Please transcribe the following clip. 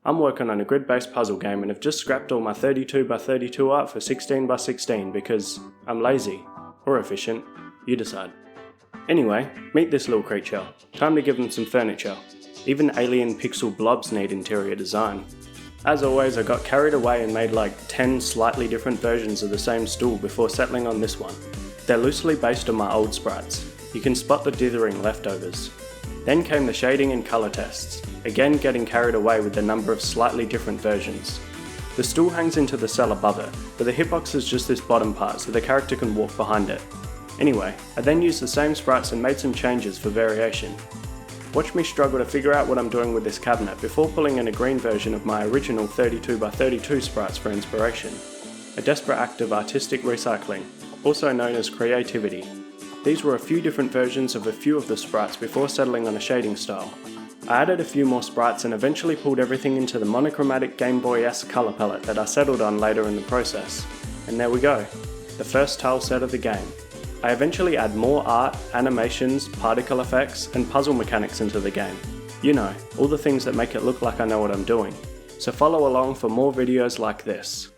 I'm working on a grid-based puzzle game and have just scrapped all my 32x32 art for 16x16 because I'm lazy. Or efficient. You decide. Anyway, meet this little creature. Time to give them some furniture. Even alien pixel blobs need interior design. As always, I got carried away and made like 10 slightly different versions of the same stool before settling on this one. They're loosely based on my old sprites. You can spot the dithering leftovers. Then came the shading and colour tests, again getting carried away with the number of slightly different versions. The stool hangs into the cell above it, but the hitbox is just this bottom part so the character can walk behind it. Anyway, I then used the same sprites and made some changes for variation. Watch me struggle to figure out what I'm doing with this cabinet before pulling in a green version of my original 32x32 sprites for inspiration. A desperate act of artistic recycling, also known as creativity. These were a few different versions of a few of the sprites before settling on a shading style. I added a few more sprites and eventually pulled everything into the monochromatic Game Boy-esque colour palette that I settled on later in the process. And there we go, the first tile set of the game. I eventually add more art, animations, particle effects, and puzzle mechanics into the game. You know, all the things that make it look like I know what I'm doing. So follow along for more videos like this.